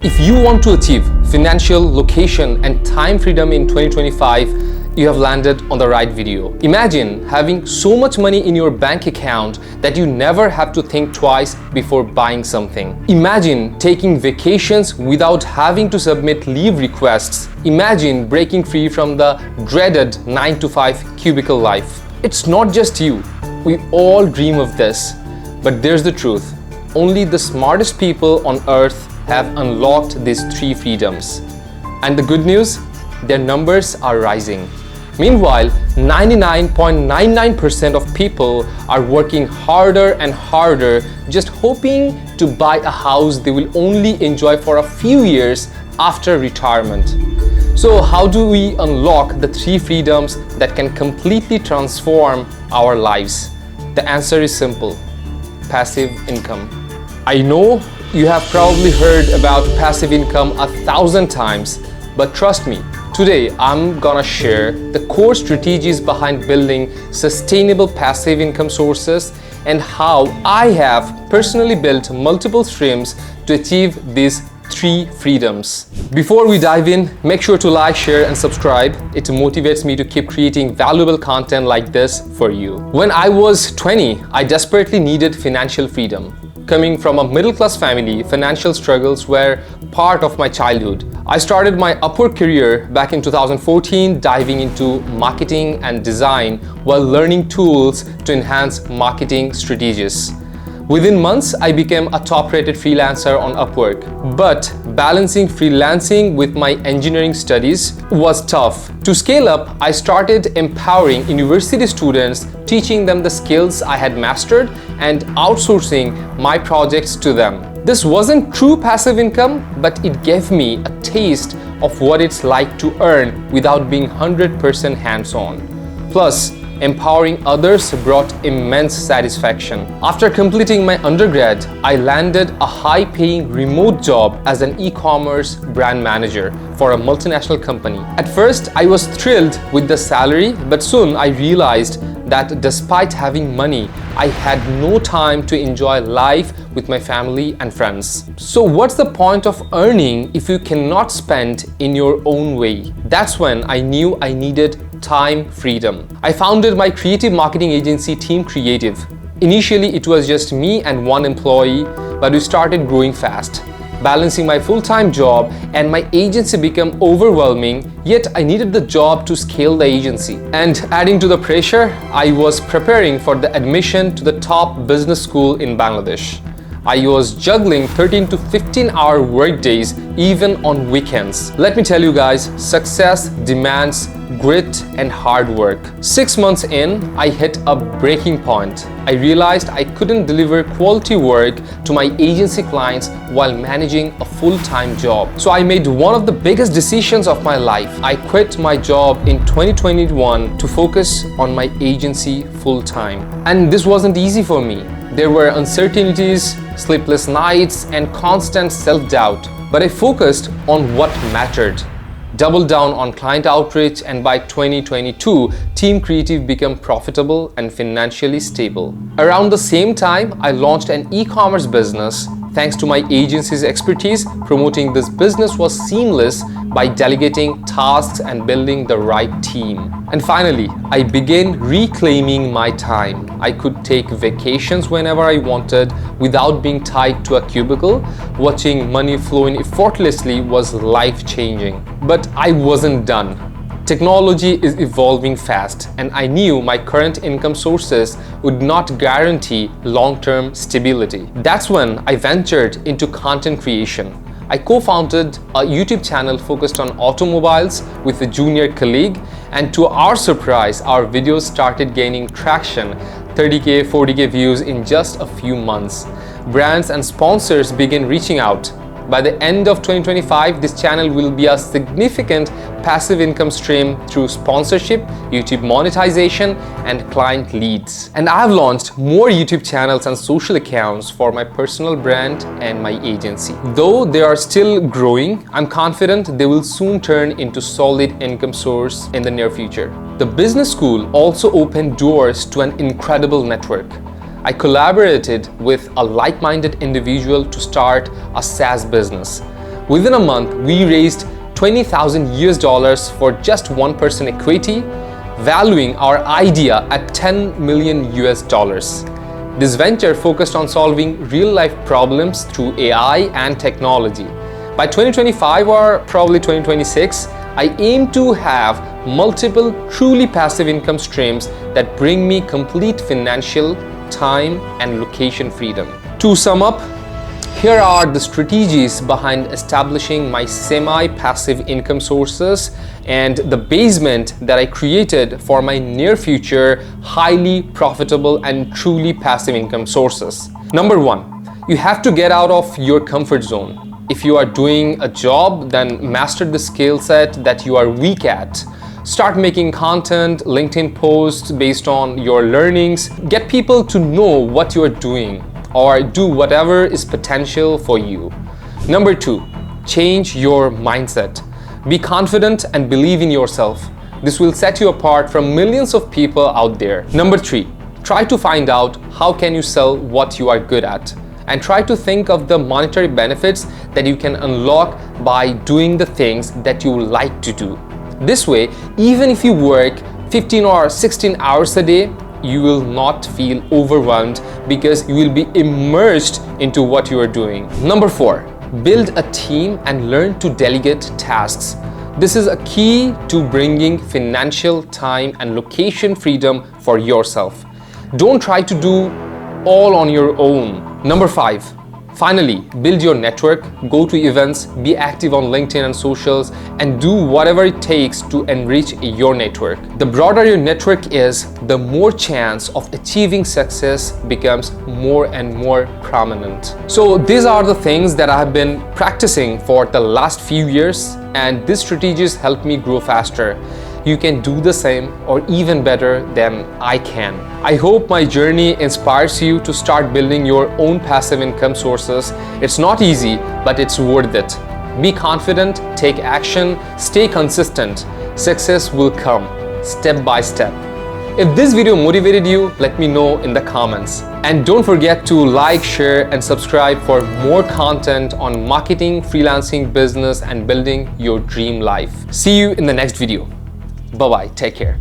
If you want to achieve financial, location, and time freedom in 2025, you have landed on the right video. Imagine having so much money in your bank account that you never have to think twice before buying something. Imagine taking vacations without having to submit leave requests. Imagine breaking free from the dreaded 9-to-5 cubicle life. It's not just you. We all dream of this. But there's the truth. Only the smartest people on earth have unlocked these three freedoms. And the good news, their numbers are rising. Meanwhile, 99.99% of people are working harder and harder, just hoping to buy a house they will only enjoy for a few years after retirement. So how do we unlock the three freedoms that can completely transform our lives? The answer is simple: passive income. I know you have probably heard about passive income 1,000 times, but trust me, today I'm gonna share the core strategies behind building sustainable passive income sources and how I have personally built multiple streams to achieve these three freedoms. Before we dive in, make sure to like, share, and subscribe. It motivates me to keep creating valuable content like this for you. When I was 20, I desperately needed financial freedom. Coming from a middle-class family, financial struggles were part of my childhood. I started my Upwork career back in 2014, diving into marketing and design while learning tools to enhance marketing strategies. Within months, I became a top-rated freelancer on Upwork. But balancing freelancing with my engineering studies was tough. To scale up, I started empowering university students, teaching them the skills I had mastered and outsourcing my projects to them. This wasn't true passive income, but it gave me a taste of what it's like to earn without being 100% hands-on. Plus, empowering others brought immense satisfaction. After completing my undergrad, I landed a high-paying remote job as an e-commerce brand manager for a multinational company. At first, I was thrilled with the salary, but soon I realized that despite having money, I had no time to enjoy life with my family and friends. So what's the point of earning if you cannot spend in your own way? That's when I knew I needed time freedom. I founded my creative marketing agency team Qreative. Initially, it was just me and one employee, but we started growing fast. Balancing my full-time job and my agency became overwhelming, yet I needed the job to scale the agency. And adding to the pressure, I was preparing for the admission to the top business school in Bangladesh. I was juggling 13 to 15-hour workdays even on weekends. Let me tell you guys, success demands grit and hard work. 6 months in, I hit a breaking point. I realized I couldn't deliver quality work to my agency clients while managing a full-time job. So I made one of the biggest decisions of my life. I quit my job in 2021 to focus on my agency full-time. And this wasn't easy for me. There were uncertainties, sleepless nights, and constant self-doubt. But I focused on what mattered. Doubled down on client outreach, and by 2022, Team Qreative became profitable and financially stable. Around the same time, I launched an e-commerce business. Thanks to my agency's expertise, promoting this business was seamless by delegating tasks and building the right team. And finally, I began reclaiming my time. I could take vacations whenever I wanted without being tied to a cubicle. Watching money flowing effortlessly was life-changing. But I wasn't done. Technology is evolving fast, and I knew my current income sources would not guarantee long-term stability. That's when I ventured into content creation. I co-founded a YouTube channel focused on automobiles with a junior colleague, and to our surprise, our videos started gaining traction, 30K, 40K views in just a few months. Brands and sponsors began reaching out. By the end of 2025, this channel will be a significant passive income stream through sponsorship, YouTube monetization, and client leads. And I've launched more YouTube channels and social accounts for my personal brand and my agency. Though they are still growing, I'm confident they will soon turn into solid income source in the near future. The business school also opened doors to an incredible network. I collaborated with a like-minded individual to start a SaaS business. Within a month, we raised $20,000 for just one person equity, valuing our idea at $10 million. This venture focused on solving real-life problems through AI and technology. By 2025 or probably 2026, I aim to have multiple truly passive income streams that bring me complete financial, time, and location freedom. To sum up, here are the strategies behind establishing my semi-passive income sources and the basement that I created for my near future highly profitable and truly passive income sources. Number one, you have to get out of your comfort zone. If you are doing a job, then master the skill set that you are weak at. Start making content, LinkedIn posts based on your learnings. Get people to know what you are doing, or do whatever is potential for you. Number two, change your mindset. Be confident and believe in yourself. This will set you apart from millions of people out there. Number three, try to find out how can you sell what you are good at, and try to think of the monetary benefits that you can unlock by doing the things that you like to do. This way, even if you work 15 or 16 hours a day, you will not feel overwhelmed because you will be immersed into what you are doing. Number four, build a team and learn to delegate tasks. This is a key to bringing financial, time, and location freedom for yourself. Don't try to do all on your own. Number five, finally, build your network, go to events, be active on LinkedIn and socials, and do whatever it takes to enrich your network. The broader your network is, the more chance of achieving success becomes more and more prominent. So these are the things that I have been practicing for the last few years, and these strategies help me grow faster. You can do the same or even better than I can. I hope my journey inspires you to start building your own passive income sources. It's not easy, but it's worth it. Be confident, take action, stay consistent. Success will come step by step. If this video motivated you, let me know in the comments. And don't forget to like, share, and subscribe for more content on marketing, freelancing, business, and building your dream life. See you in the next video. Bye-bye. Take care.